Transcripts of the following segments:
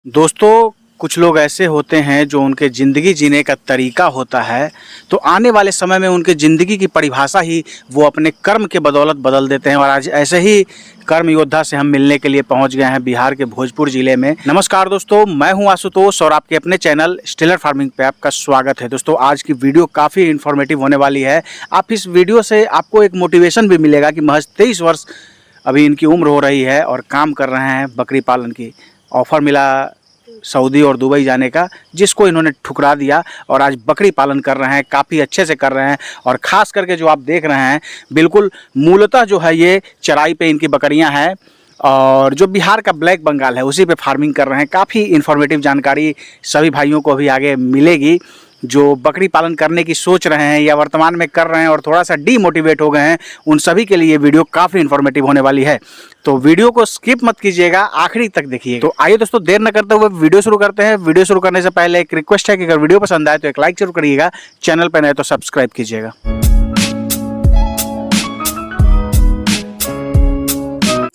दोस्तों, कुछ लोग ऐसे होते हैं जो उनके ज़िंदगी जीने का तरीका होता है, तो आने वाले समय में उनके ज़िंदगी की परिभाषा ही वो अपने कर्म के बदौलत बदल देते हैं। और आज ऐसे ही कर्म योद्धा से हम मिलने के लिए पहुंच गए हैं बिहार के भोजपुर ज़िले में। नमस्कार दोस्तों, मैं हूं आशुतोष और आपके अपने चैनल स्टेलर फार्मिंग पे आपका स्वागत है। दोस्तों, आज की वीडियो काफ़ी इन्फॉर्मेटिव होने वाली है। आप इस वीडियो से आपको एक मोटिवेशन भी मिलेगा कि महज 23 वर्ष अभी इनकी उम्र हो रही है और काम कर रहे हैं बकरी पालन की। ऑफ़र मिला सऊदी और दुबई जाने का, जिसको इन्होंने ठुकरा दिया और आज बकरी पालन कर रहे हैं, काफ़ी अच्छे से कर रहे हैं। और ख़ास करके जो आप देख रहे हैं, बिल्कुल मूलतः जो है ये चराई पे इनकी बकरियां हैं और जो बिहार का ब्लैक बंगाल है उसी पे फार्मिंग कर रहे हैं। काफ़ी इन्फॉर्मेटिव जानकारी सभी भाइयों को भी आगे मिलेगी जो बकरी पालन करने की सोच रहे हैं या वर्तमान में कर रहे हैं और थोड़ा सा डीमोटिवेट हो गए हैं। उन सभी के लिए वीडियो काफ़ी इन्फॉर्मेटिव होने वाली है, तो वीडियो को स्किप मत कीजिएगा, आखिरी तक देखिए। तो आइए दोस्तों, देर न करते हुए वीडियो शुरू करते हैं। वीडियो शुरू करने से पहले एक रिक्वेस्ट है कि अगर वीडियो पसंद आए तो एक लाइक जरूर करिएगा, चैनल पर नए तो सब्सक्राइब कीजिएगा।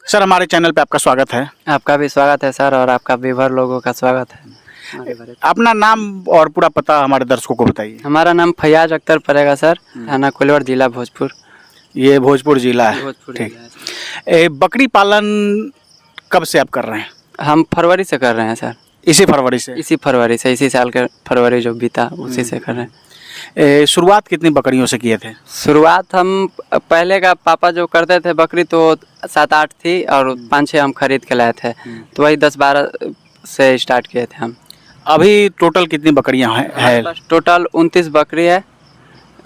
सर, हमारे चैनल पे आपका स्वागत है। आपका भी स्वागत है सर, और आपका व्यूअर लोगों का स्वागत है। अपना नाम और पूरा पता हमारे दर्शकों को बताइए। हमारा नाम फैयाज अख्तर पड़ेगा सर, थाना कोइलवर, जिला भोजपुर। ये भोजपुर जिला है, भोजपुर ठीक। जिला है। बकरी पालन कब से आप कर रहे हैं? हम फरवरी से कर रहे हैं सर। इसी फरवरी से? इसी साल के फरवरी जो बीता उसी से कर रहे हैं। शुरुआत कितनी बकरियों से किए थे? शुरुआत हम पहले का पापा जो करते थे बकरी तो 7-8 थी और 5-6 हम खरीद के लाए थे, तो वही 10-12 से स्टार्ट किए थे हम। अभी टोटल कितनी बकरियां हैं? टोटल 29 बकरी है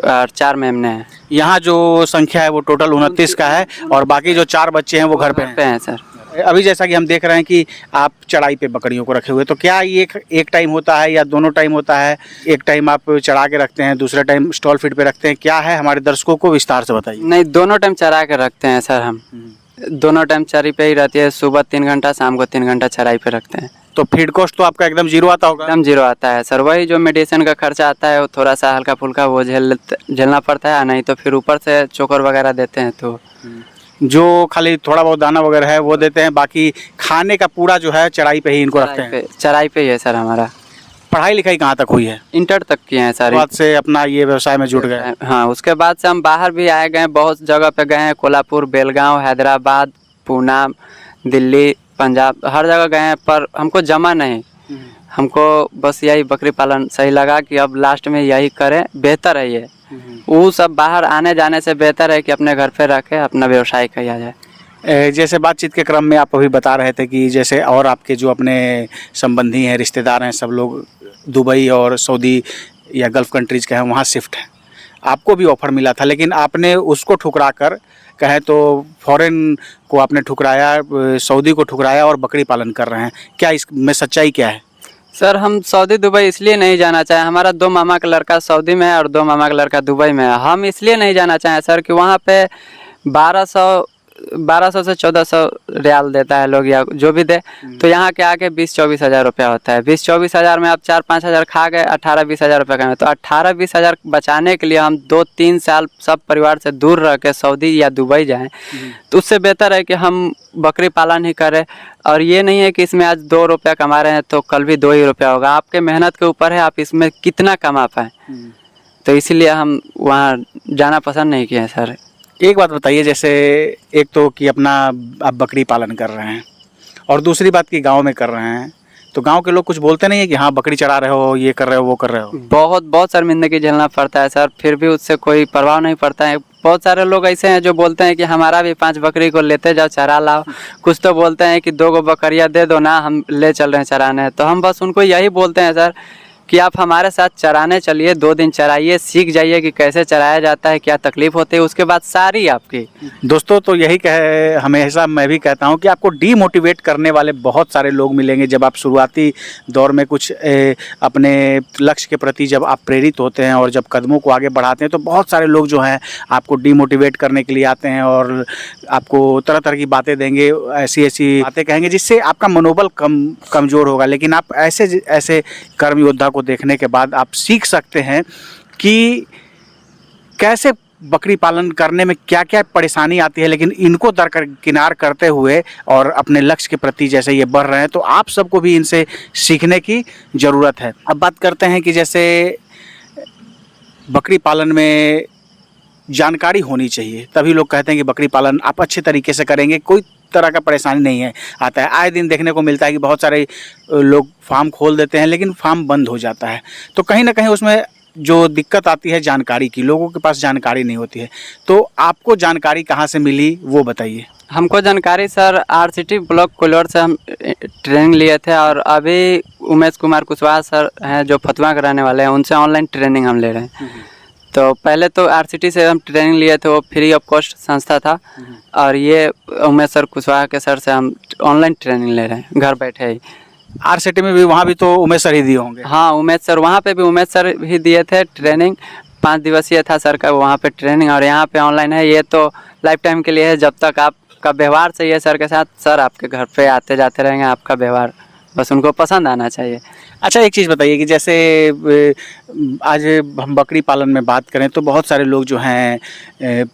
और 4 मेमने हैं। यहाँ जो संख्या है वो टोटल 29 का है और बाकी जो 4 बच्चे हैं वो घर पे हैं सर। अभी जैसा कि हम देख रहे हैं कि आप चढ़ाई पे बकरियों को रखे हुए, तो क्या ये एक टाइम होता है या दोनों टाइम होता है? एक टाइम आप चढ़ा के रखते हैं, दूसरा टाइम स्टॉल फीड पे रखते हैं, क्या है? हमारे दर्शकों को विस्तार से बताइए। नहीं, दोनों टाइम चढ़ा के रखते हैं सर। हम दोनों टाइम चरी पे ही रहती है, सुबह 3 घंटा, शाम को 3 घंटा चराई पे रखते हैं। तो फीड कॉस्ट तो आपका एकदम जीरो आता होगा? एकदम जीरो आता है सर। वही जो मेडिसिन का खर्चा आता है वो थोड़ा सा हल्का फुल्का वो झेलना पड़ता है, नहीं तो फिर ऊपर से चोकर वगैरह देते हैं। तो जो खाली थोड़ा बहुत दाना वगैरह है वो देते हैं, बाकी खाने का पूरा जो है चढ़ाई पे ही इनको रखते हैं। चराई पे ही है सर हमारा। पढ़ाई लिखाई कहाँ तक हुई है? इंटर तक किए हैं सर। बाद से अपना ये व्यवसाय में जुट गए? हाँ, उसके बाद से हम बाहर भी आए गए, बहुत जगह पे गए हैं। कोल्हापुर, बेलगांव, हैदराबाद, पूना, दिल्ली, पंजाब, हर जगह गए हैं, पर हमको जमा नहीं। हमको बस यही बकरी पालन सही लगा कि अब लास्ट में यही करें, बेहतर है ये। वो सब बाहर आने जाने से बेहतर है कि अपने घर पे रखे अपना व्यवसाय किया जाए। जैसे बातचीत के क्रम में आप अभी बता रहे थे कि जैसे और आपके जो अपने संबंधी हैं, रिश्तेदार हैं, सब लोग दुबई और सऊदी या गल्फ़ कंट्रीज़ के हैं, वहाँ शिफ्ट हैं। आपको भी ऑफ़र मिला था, लेकिन आपने उसको ठुकरा कर, कहें तो फॉरेन को आपने ठुकराया, सऊदी को ठुकराया और बकरी पालन कर रहे हैं। क्या इसमें सच्चाई क्या है? सर, हम सऊदी दुबई इसलिए नहीं जाना चाहें। हमारा 2 मामा का लड़का सऊदी में है और 2 मामा का लड़का दुबई में है। हम इसलिए नहीं जाना चाहें सर कि वहाँ पे 1200 से 1400 रियाल देता है लोग, या जो भी दे, तो यहाँ के आके 20-24 हज़ार रुपया होता है। 20-24 हज़ार में आप 4-5 हज़ार खा गए, 18-20 हज़ार रुपये का। तो 18-20 हज़ार बचाने के लिए हम 2-3 साल सब परिवार से दूर रह के सऊदी या दुबई जाएं, तो उससे बेहतर है कि हम बकरी पालन ही करें। और ये नहीं है कि इसमें आज 2 रुपया कमा रहे हैं तो कल भी 2 ही रुपया होगा। आपके मेहनत के ऊपर है आप इसमें कितना कमा पाएँ, तो इसीलिए हम वहाँ जाना पसंद नहीं किए सर। एक बात बताइए, जैसे एक तो कि अपना आप बकरी पालन कर रहे हैं और दूसरी बात कि गांव में कर रहे हैं, तो गांव के लोग कुछ बोलते नहीं है कि हाँ बकरी चढ़ा रहे हो, ये कर रहे हो, वो कर रहे हो? बहुत शर्मिंदगी झेलना पड़ता है सर, फिर भी उससे कोई प्रभाव नहीं पड़ता है। बहुत सारे लोग ऐसे हैं जो बोलते हैं कि हमारा भी 5 बकरी को लेते जाओ, चरा लाओ। कुछ तो बोलते हैं कि 2 बकरियां दे दो ना, हम ले चल रहे हैं चराने। तो हम बस उनको यही बोलते हैं सर कि आप हमारे साथ चराने चलिए, 2 दिन चराइए, सीख जाइए कि कैसे चराया जाता है, क्या तकलीफ होती है, उसके बाद सारी आपकी। दोस्तों, तो यही हमेशा मैं भी कहता हूं कि आपको डीमोटिवेट करने वाले बहुत सारे लोग मिलेंगे। जब आप शुरुआती दौर में कुछ अपने लक्ष्य के प्रति जब आप प्रेरित होते हैं और जब कदमों को आगे बढ़ाते हैं, तो बहुत सारे लोग जो हैं आपको डीमोटिवेट करने के लिए आते हैं और आपको तरह तरह की बातें देंगे, ऐसी ऐसी बातें कहेंगे जिससे आपका मनोबल कमज़ोर होगा। लेकिन आप ऐसे कर्म योद्धा को देखने के बाद आप सीख सकते हैं कि कैसे बकरी पालन करने में क्या क्या परेशानी आती है, लेकिन इनको दरकिनार करते हुए और अपने लक्ष्य के प्रति जैसे ये बढ़ रहे हैं, तो आप सबको भी इनसे सीखने की ज़रूरत है। अब बात करते हैं कि जैसे बकरी पालन में जानकारी होनी चाहिए, तभी लोग कहते हैं कि बकरी पालन आप अच्छे तरीके से करेंगे, कोई तरह का परेशानी नहीं है आता है। आए दिन देखने को मिलता है कि बहुत सारे लोग फार्म खोल देते हैं लेकिन फार्म बंद हो जाता है, तो कहीं ना कहीं उसमें जो दिक्कत आती है जानकारी की, लोगों के पास जानकारी नहीं होती है। तो आपको जानकारी कहाँ से मिली वो बताइए। हमको जानकारी सर RCT ब्लॉक कोल्हार से हम ट्रेनिंग लिए थे, और अभी उमेश कुमार कुशवाहा सर हैं जो फतुआ के रहने वाले हैं, उनसे ऑनलाइन ट्रेनिंग हम ले रहे हैं। तो पहले तो RCT से हम ट्रेनिंग लिए थे, वो फ्री ऑफ कॉस्ट संस्था था, और ये उमेश सर कुशवाहा के सर से हम ऑनलाइन ट्रेनिंग ले रहे हैं घर बैठे ही। RCT में भी वहाँ भी तो उमेश सर ही दिए होंगे? हाँ, उमेश सर, वहाँ पे भी उमेश सर ही दिए थे ट्रेनिंग। 5 दिवसीय था सर का वहाँ पे ट्रेनिंग, और यहाँ पे ऑनलाइन है। ये तो लाइफ टाइम के लिए है, जब तक आपका व्यवहार सही है सर के साथ, सर आपके घर पे आते जाते रहेंगे। आपका व्यवहार बस उनको पसंद आना चाहिए। अच्छा, एक चीज़ बताइए कि जैसे आज हम बकरी पालन में बात करें तो बहुत सारे लोग जो हैं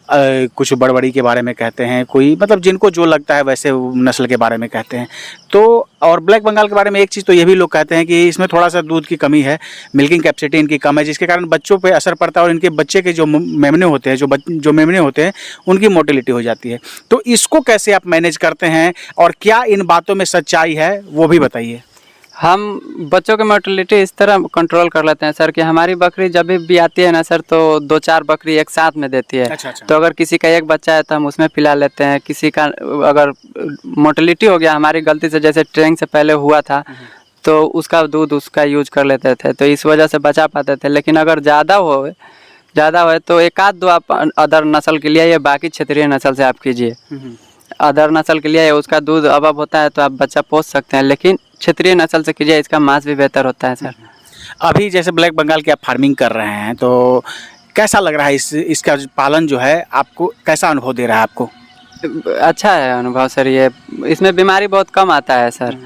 कुछ बड़बड़ी के बारे में कहते हैं, कोई मतलब जिनको जो लगता है वैसे नस्ल के बारे में कहते हैं। तो और ब्लैक बंगाल के बारे में एक चीज़ तो ये भी लोग कहते हैं कि इसमें थोड़ा सा दूध की कमी है, मिल्किंग कैपेसिटी इनकी कम है, जिसके कारण बच्चों पे असर पड़ता है और इनके बच्चे के जो मेमने होते हैं, जो मेमने होते हैं उनकी मोटिलिटी हो जाती है। तो इसको कैसे आप मैनेज करते हैं और क्या इन बातों में सच्चाई है वो भी बताइए। हम बच्चों की मोटिलिटी इस तरह कंट्रोल कर लेते हैं सर कि हमारी बकरी जब भी आती है ना सर, तो 2-4 बकरी एक साथ में देती है। अच्छा। तो अगर किसी का एक बच्चा है तो हम उसमें पिला लेते हैं। किसी का अगर मोटिलिटी हो गया हमारी गलती से, जैसे ट्रेनिंग से पहले हुआ था, तो उसका दूध उसका यूज कर लेते थे, तो इस वजह से बचा पाते थे। लेकिन अगर ज़्यादा हो तो एक आध दो आप अदर नस्ल के लिए, या बाकी क्षेत्रीय नस्ल से आप कीजिए। अदर नस्ल के लिए उसका दूध अब होता है तो आप बच्चा पोस सकते हैं, लेकिन क्षेत्रीय नस्ल से कीजिए, इसका मांस भी बेहतर होता है सर। अभी जैसे ब्लैक बंगाल की आप फार्मिंग कर रहे हैं तो कैसा लग रहा है, इसका पालन जो है आपको कैसा अनुभव दे रहा है आपको? अच्छा है अनुभव सर। ये इसमें बीमारी बहुत कम आता है सर।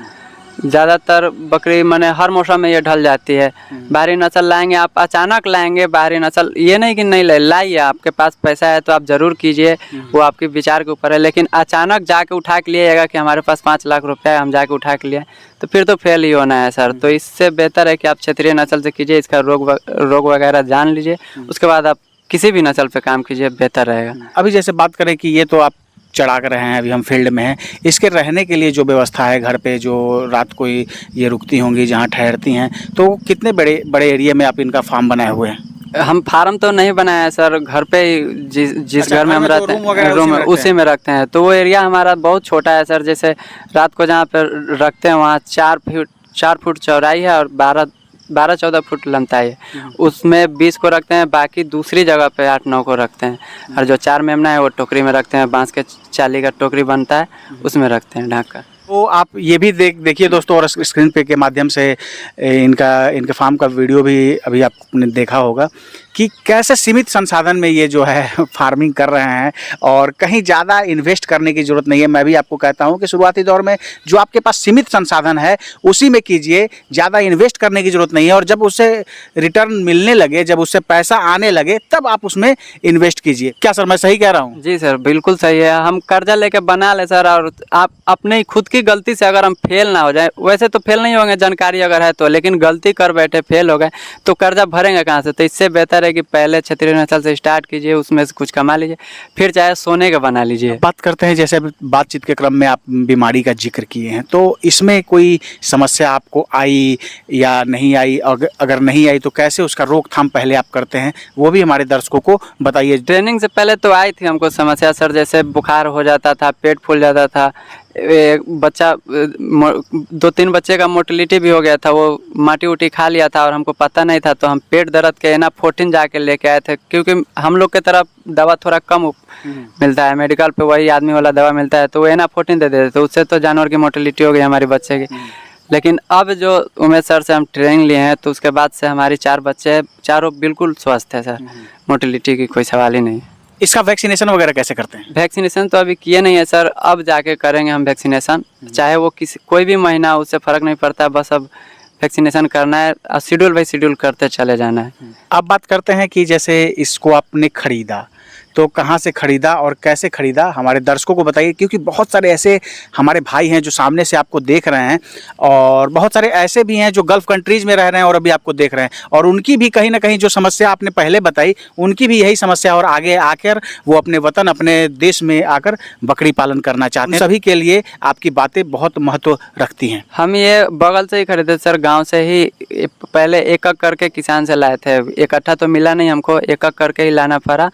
ज़्यादातर बकरी माने हर मौसम में ये ढल जाती है। बाहरी नस्ल लाएंगे आप, अचानक लाएंगे बाहरी नस्ल, ये नहीं कि नहीं लाइए, आपके पास पैसा है तो आप ज़रूर कीजिए, वो आपके विचार के ऊपर है। लेकिन अचानक जाके उठा के लिएगा कि हमारे पास 5 लाख रुपया है, हम जाके उठा के लिए, तो फिर तो फेल ही होना है सर। तो इससे बेहतर है कि आप क्षेत्रीय नस्ल से कीजिए, इसका रोग वगैरह जान लीजिए, उसके बाद आप किसी भी नस्ल पे काम कीजिए, बेहतर रहेगा। अभी जैसे बात करें कि ये तो आप चढ़ा कर रहे हैं, अभी हम फील्ड में हैं, इसके रहने के लिए जो व्यवस्था है घर पे, जो रात को ये रुकती होंगी जहाँ ठहरती हैं, तो कितने बड़े एरिया में आप इनका फार्म बनाए हुए हैं? हम फार्म तो नहीं बनाया है सर, घर पे ही जिस घर में हम रहते हैं रूम उसी में रखते हैं। तो वो एरिया हमारा बहुत छोटा है सर। जैसे रात को जहाँ पे रखते हैं वहाँ 4 फुट चौड़ाई है और 12-14 फुट लंबाई है। उसमें 20 को रखते हैं, बाकी दूसरी जगह पे 8-9 को रखते हैं। और जो 4 मेमना है वो टोकरी में रखते हैं, बांस के चाली का टोकरी बनता है उसमें रखते हैं ढक कर। तो आप ये भी देखिए दोस्तों, और स्क्रीन पे के माध्यम से इनके फार्म का वीडियो भी अभी आपने देखा होगा कि कैसे सीमित संसाधन में ये जो है फार्मिंग कर रहे हैं और कहीं ज़्यादा इन्वेस्ट करने की ज़रूरत नहीं है। मैं भी आपको कहता हूं कि शुरुआती दौर में जो आपके पास सीमित संसाधन है उसी में कीजिए, ज़्यादा इन्वेस्ट करने की ज़रूरत नहीं है। और जब उससे रिटर्न मिलने लगे, जब उससे पैसा आने लगे, तब आप उसमें इन्वेस्ट कीजिए। क्या सर, मैं सही कह रहा हूँ? जी सर, बिल्कुल सही है। हम कर्जा लेके बना ले सर, और आप अपने खुद की गलती से अगर हम फेल ना हो जाए, वैसे तो फेल नहीं होंगे जानकारी अगर है तो, लेकिन गलती कर बैठे फेल हो गए तो कर्जा भरेंगे कहाँ से? तो इससे बेहतर है कि पहले क्षेत्रीय नस्ल से स्टार्ट कीजिए, उसमें से कुछ कमा लीजिए, फिर चाहे सोने का बना लीजिए। बात करते हैं, जैसे बातचीत के क्रम में आप बीमारी का जिक्र किए हैं, तो इसमें कोई समस्या आपको आई या नहीं आई? अगर नहीं आई तो कैसे उसका रोकथाम पहले आप करते हैं, वो भी हमारे दर्शकों को बताइए। ट्रेनिंग से पहले तो आई थी हमको समस्या सर, जैसे बुखार हो जाता था, पेट फूल जाता था, बच्चा 2-3 बच्चे का मोटिलिटी भी हो गया था, वो माटी उटी खा लिया था और हमको पता नहीं था। तो हम पेट दर्द के Enafortin जाके लेके आए थे, क्योंकि हम लोग के तरफ दवा थोड़ा कम मिलता है, मेडिकल पे वही आदमी वाला दवा मिलता है, तो वो Enafortin दे देते, तो उससे तो जानवर की मोटिलिटी हो गई हमारे बच्चे की। लेकिन अब जो उमेश सर से हम ट्रेनिंग लिए हैं, तो उसके बाद से हमारी 4 बच्चे चारों बिल्कुल स्वस्थ है सर, मोटिलिटी की कोई सवाल ही नहीं। इसका वैक्सीनेशन वगैरह कैसे करते हैं? वैक्सीनेशन तो अभी किए नहीं है सर, अब जाके करेंगे हम वैक्सीनेशन, चाहे वो कोई भी महीना, उससे फ़र्क नहीं पड़ता, बस अब वैक्सीनेशन करना है और शेड्यूल बाई शेड्यूल करते चले जाना है। अब बात करते हैं कि जैसे इसको आपने खरीदा तो कहाँ से खरीदा और कैसे खरीदा, हमारे दर्शकों को बताइए, क्योंकि बहुत सारे ऐसे हमारे भाई हैं जो सामने से आपको देख रहे हैं और बहुत सारे ऐसे भी हैं जो गल्फ़ कंट्रीज़ में रह रहे हैं और अभी आपको देख रहे हैं और उनकी भी कहीं ना कहीं जो समस्या आपने पहले बताई उनकी भी यही समस्या और आगे आकर वो अपने वतन अपने देश में आकर बकरी पालन करना चाहते हैं। सभी के लिए आपकी बातें बहुत महत्व रखती हैं। हम ये बगल से ही खरीदे सर, गांव से ही पहले एक एक करके किसान से लाए थे। इकट्ठा तो मिला नहीं हमको, एक एक करके ही लाना पड़ा।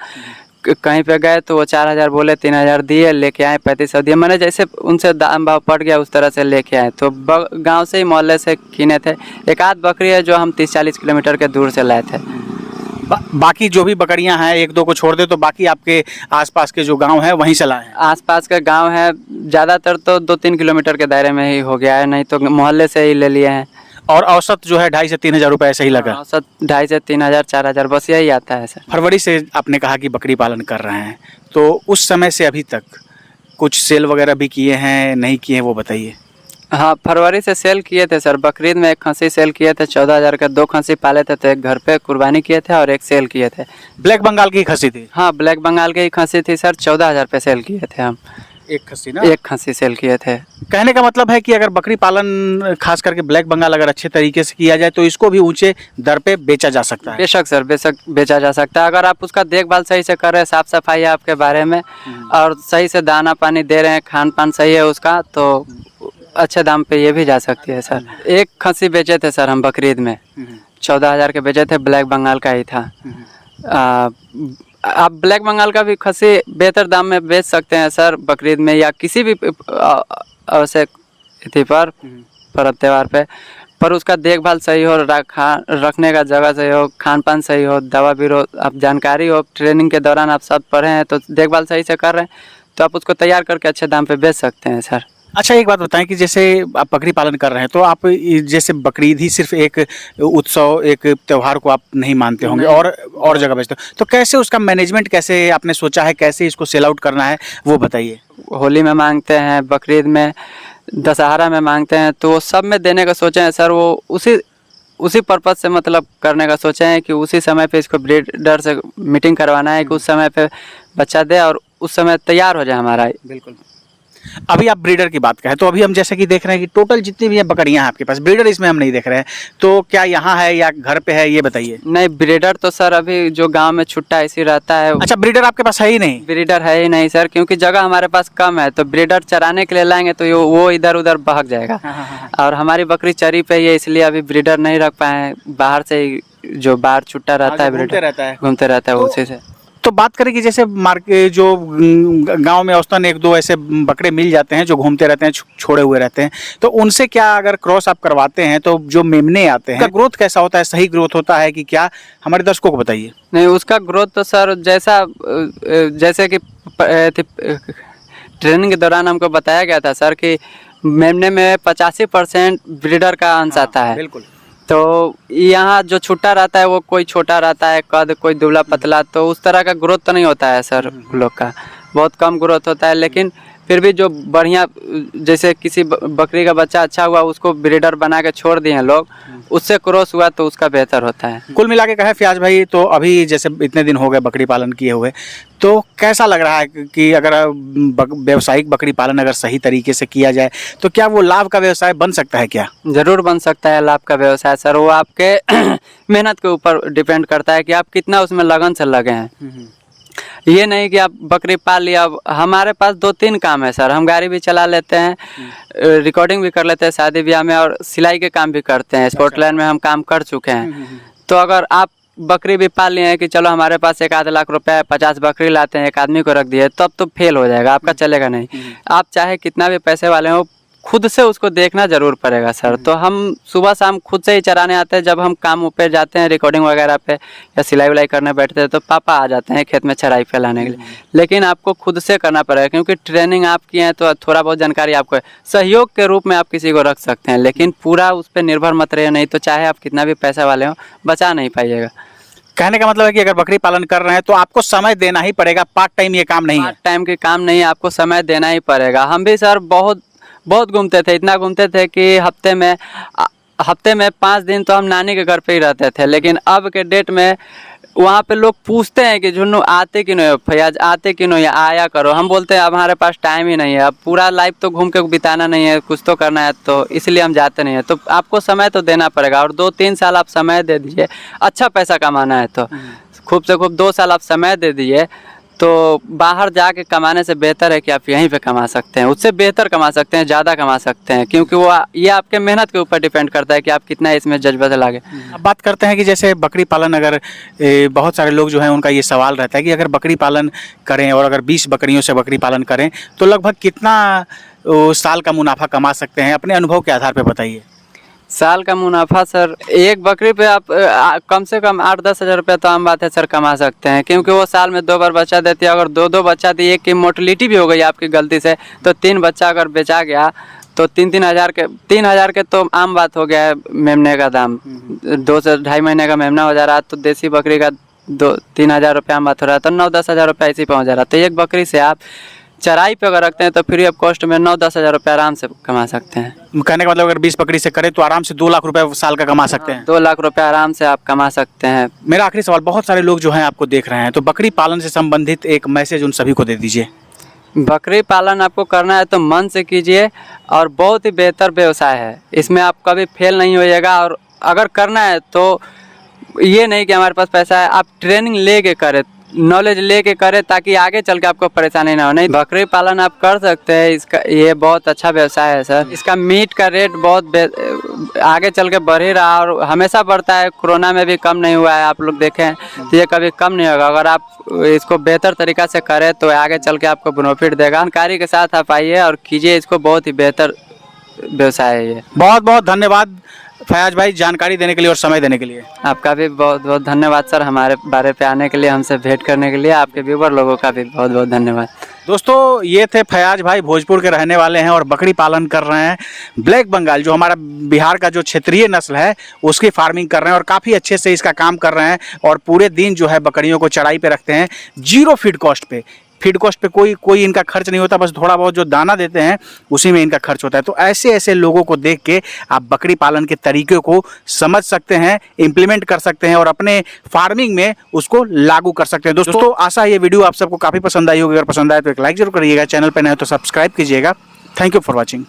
कहीं पे गए तो वो 4000 बोले, 3000 दिए, लेके आए 3500 दिए, मैंने जैसे उनसे दाम भाव पड़ गया उस तरह से लेके आए। तो गांव से ही मोहल्ले से किने थे। एक आध बकरी है जो हम 30-40 किलोमीटर के दूर से लाए थे। बाकी जो भी बकरियां हैं एक दो को छोड़ दे तो बाकी आपके आसपास के जो गांव है वहीं से लाए हैं? आसपास के गांव है, ज़्यादातर तो 2-3 किलोमीटर के दायरे में ही हो गया है, नहीं तो मोहल्ले से ही ले लिए हैं। और औसत जो है 2500 से 3000 रुपये ऐसे ही लगा? औसत 2500 से 3000 4000 बस यही आता है सर। फरवरी से आपने कहा कि बकरी पालन कर रहे हैं, तो उस समय से अभी तक कुछ सेल वगैरह भी किए हैं, नहीं किए हैं, वो बताइए। हाँ, फरवरी से सेल किए थे सर। बकरीद में एक खस्सी सेल किए थे 14000 का, 2 खस्सी पाले थे, तो एक घर पे कुर्बानी किए थे और एक सेल किए थे। ब्लैक बंगाल की खस्सी थी? हाँ, ब्लैक बंगाल की ही खस्सी थी सर, 14000 पे सेल किए थे हम। एक खस्सी ना? एक खस्सी सेल किए थे। कहने का मतलब है कि अगर बकरी पालन खास करके ब्लैक बंगाल अगर अच्छे तरीके से किया जाए तो इसको भी ऊंचे दर पे बेचा जा सकता है? बेशक सर, बेशक बेचा जा सकता है अगर आप उसका देखभाल सही से कर रहे हैं, साफ सफाई है आपके बारे में और सही से दाना पानी दे रहे हैं, खान पान सही है उसका, तो अच्छे दाम पे ये भी जा सकती है सर। एक खस्सी बेचे थे सर हम बकरीद में, 14000 के बेचे थे, ब्लैक बंगाल का ही था। आप ब्लैक बंगाल का भी खस्सी बेहतर दाम में बेच सकते हैं सर बकरीद में या किसी भी आवश्यक तिथि पर, पर्व त्यौहार पे, पर उसका देखभाल सही हो, रखने का जगह सही हो, खान पान सही हो, दवा बीरो आप जानकारी हो, ट्रेनिंग के दौरान आप सब पढ़े हैं तो देखभाल सही से कर रहे हैं तो आप उसको तैयार करके अच्छे दाम पे बेच सकते हैं सर। अच्छा, एक बात बताएं कि जैसे आप बकरी पालन कर रहे हैं तो आप जैसे बकरीद ही सिर्फ एक उत्सव, एक त्यौहार को आप नहीं मानते होंगे और जगह बेचते हो, तो कैसे उसका मैनेजमेंट कैसे आपने सोचा है, कैसे इसको सेल आउट करना है वो बताइए। होली में मांगते हैं, बकरीद में, दशहरा में मांगते हैं, तो सब में देने का सोचे हैं सर। वो उसी पर्पज़ से मतलब करने का सोचे हैं कि उसी समय पे इसको ब्रीडर से मीटिंग करवाना है कि उस समय पे बच्चा दे और उस समय तैयार हो जाए हमारा। बिल्कुल। अभी आप ब्रीडर की बात करें तो अभी हम जैसे कि देख रहे हैं कि टोटल जितनी भी बकरियां हैं आपके पास, ब्रीडर इसमें हम नहीं देख रहे हैं, तो क्या यहाँ है या घर पे है ये बताइए। नहीं, ब्रीडर तो सर अभी जो गांव में छुट्टा ऐसी रहता है। अच्छा, ब्रीडर आपके पास है ही नहीं? ब्रीडर है ही नहीं सर, क्योंकि जगह हमारे पास कम है, तो ब्रीडर चराने के लिए लाएंगे तो वो इधर उधर भाग जाएगा। और हमारी बकरी चरी पे ही है, इसलिए अभी ब्रीडर नहीं रख पाए। बाहर से जो बाहर छुट्टा रहता है, ब्रीडर घूमते रहता है उसी से। तो बात करें कि जैसे मार्केट जो गांव में औसतन एक दो ऐसे बकरे मिल जाते हैं जो घूमते रहते हैं, छोड़े हुए रहते हैं, तो उनसे क्या अगर क्रॉस आप करवाते हैं तो जो मेमने आते हैं, ग्रोथ कैसा होता है, सही ग्रोथ होता है कि क्या, हमारे दर्शकों को बताइए। नहीं, उसका ग्रोथ तो सर जैसे कि ट्रेनिंग के दौरान हमको बताया गया था सर कि मेमने में 85% ब्रीडर का अंश आता है। बिल्कुल। तो यहाँ जो छुट्टा रहता है वो कोई छोटा रहता है कद, कोई दुबला पतला, तो उस तरह का ग्रोथ तो नहीं होता है सर लोग का, बहुत कम ग्रोथ होता है। लेकिन फिर भी जो बढ़िया, जैसे किसी बकरी का बच्चा अच्छा हुआ उसको ब्रीडर बना के छोड़ दिए हैं लोग, उससे क्रॉस हुआ तो उसका बेहतर होता है। कुल मिला के कहें फयाज भाई, तो अभी जैसे इतने दिन हो गए बकरी पालन किए हुए, तो कैसा लग रहा है कि अगर व्यावसायिक बकरी पालन अगर सही तरीके से किया जाए तो क्या वो लाभ का व्यवसाय बन सकता है? क्या ज़रूर बन सकता है लाभ का व्यवसाय सर। वो आपके मेहनत के ऊपर डिपेंड करता है कि आप कितना उसमें लगन से लगे हैं। ये नहीं कि आप बकरी पाल लिया। अब हमारे पास 2-3 काम है सर, हम गाड़ी भी चला लेते हैं, रिकॉर्डिंग भी कर लेते हैं शादी ब्याह में, और सिलाई के काम भी करते हैं। स्कॉटलैंड में हम काम कर चुके हैं। तो अगर आप बकरी भी पाल लिए हैं कि चलो हमारे पास 1-आध लाख रुपए 50 बकरी लाते हैं, एक आदमी को रख दिए, तब तो फेल हो जाएगा, आपका चलेगा नहीं। आप चाहे कितना भी पैसे वाले हो, खुद से उसको देखना जरूर पड़ेगा सर। तो हम सुबह शाम खुद से ही चराने आते हैं। जब हम काम पे जाते हैं, रिकॉर्डिंग वगैरह पे या सिलाई विलाई करने बैठते हैं, तो पापा आ जाते हैं खेत में चराई फैलाने के लिए। लेकिन आपको खुद से करना पड़ेगा, क्योंकि ट्रेनिंग आप किए हैं तो थोड़ा बहुत जानकारी आपको है। सहयोग के रूप में आप किसी को रख सकते हैं, लेकिन पूरा उस पर निर्भर मत रहिए, नहीं तो चाहे आप कितना भी पैसा वाले हो बचा नहीं पाइएगा। कहने का मतलब है कि अगर बकरी पालन कर रहे हैं तो आपको समय देना ही पड़ेगा, पार्ट टाइम ये काम नहीं है। पार्ट टाइम के काम नहीं है, आपको समय देना ही पड़ेगा। हम भी सर बहुत घूमते थे, इतना घूमते थे कि हफ्ते में हफ्ते में 5 दिन तो हम नानी के घर पे ही रहते थे, लेकिन अब के डेट में वहाँ पे लोग पूछते हैं कि झुन्नू आते क्यों नहीं हो, फैयाज आते क्यों नहीं, आया करो। हम बोलते हैं अब हमारे पास टाइम ही नहीं है, अब पूरा लाइफ तो घूम के बिताना नहीं है, कुछ तो करना है, तो इसलिए हम जाते नहीं हैं। तो आपको समय तो देना पड़ेगा, और 2-3 साल आप समय दे दीजिए, अच्छा पैसा कमाना है तो खूब से खूब 2 साल आप समय दे दीजिए, तो बाहर जाके कमाने से बेहतर है कि आप यहीं पे कमा सकते हैं, उससे बेहतर कमा सकते हैं, ज़्यादा कमा सकते हैं, क्योंकि वो ये आपके मेहनत के ऊपर डिपेंड करता है कि आप कितना इसमें जज्बा से लागे। अब बात करते हैं कि जैसे बकरी पालन, अगर बहुत सारे लोग जो हैं उनका ये सवाल रहता है कि अगर बकरी पालन करें और अगर 20 बकरियों से बकरी पालन करें तो लगभग कितना साल का मुनाफा कमा सकते हैं? अपने अनुभव के आधार पर बताइए। साल का मुनाफा सर, एक बकरी पे आप कम से कम 8-10 हज़ार रुपये तो आम बात है सर, कमा सकते हैं, क्योंकि वो साल में 2 बार बच्चा देती है। अगर 2-2 बच्चा दी, एक की मोर्टलिटी भी हो गई आपकी गलती से, तो 3 बच्चा अगर बेचा गया तो 3,000 के तो आम बात हो गया है मेमने का दाम। 2 से 2.5 महीने का मेमना हो जा रहा है, तो देसी बकरी का 2-3 हज़ार रुपये आम बात हो रहा है, तो 9-10 हज़ार रुपये ऐसे ही पहुँच जा रहा है। तो एक बकरी से आप चराई पे अगर रखते हैं तो फ्री ऑफ कॉस्ट में 9-10 हज़ार रुपये आराम से कमा सकते हैं। कहने का मतलब अगर 20 बकरी से करें तो आराम से 2 लाख रुपए साल का कमा सकते हैं। 2 लाख रुपये आराम से आप कमा सकते हैं। मेरा आखिरी सवाल, बहुत सारे लोग जो हैं आपको देख रहे हैं, तो बकरी पालन से संबंधित एक मैसेज उन सभी को दे दीजिए। बकरी पालन आपको करना है तो मन से कीजिए, और बहुत ही बेहतर व्यवसाय है, इसमें आप कभी फेल नहीं होइएगा। और अगर करना है तो ये नहीं कि हमारे पास पैसा है, आप ट्रेनिंग लेके करें, नॉलेज लेके करें, ताकि आगे चल के आपको परेशानी ना हो। नहीं, बकरी पालन आप कर सकते हैं, इसका ये बहुत अच्छा व्यवसाय है सर। इसका मीट का रेट बहुत आगे चल के बढ़ ही रहा, और हमेशा बढ़ता है, कोरोना में भी कम नहीं हुआ है, आप लोग देखें, तो ये कभी कम नहीं होगा। अगर आप इसको बेहतर तरीक़ा से करें तो आगे चल के आपको बेनिफिट देगा। जानकारी के साथ आप आइए और कीजिए इसको, बहुत ही बेहतर व्यवसाय है ये। बहुत बहुत धन्यवाद फयाज भाई, जानकारी देने के लिए और समय देने के लिए। आपका भी बहुत बहुत धन्यवाद सर, हमारे बारे पे आने के लिए, हमसे भेंट करने के लिए। आपके व्यूवर लोगों का भी बहुत बहुत धन्यवाद। दोस्तों, ये थे फयाज भाई, भोजपुर के रहने वाले हैं और बकरी पालन कर रहे हैं। ब्लैक बंगाल जो हमारा बिहार का जो क्षेत्रीय नस्ल है उसकी फार्मिंग कर रहे हैं और काफ़ी अच्छे से इसका काम कर रहे हैं, और पूरे दिन जो है बकरियों को चराई पे रखते हैं, 0 फीड कॉस्ट पे। फीड कॉस्ट पे कोई इनका खर्च नहीं होता, बस थोड़ा बहुत जो दाना देते हैं उसी में इनका खर्च होता है। तो ऐसे ऐसे लोगों को देख के आप बकरी पालन के तरीके को समझ सकते हैं, इम्प्लीमेंट कर सकते हैं और अपने फार्मिंग में उसको लागू कर सकते हैं। दोस्तों, आशा है ये वीडियो आप सबको काफ़ी पसंद आई होगी। अगर पसंद आए तो एक लाइक जरूर करिएगा, चैनल पर नए हो तो सब्सक्राइब कीजिएगा। Thank you for watching.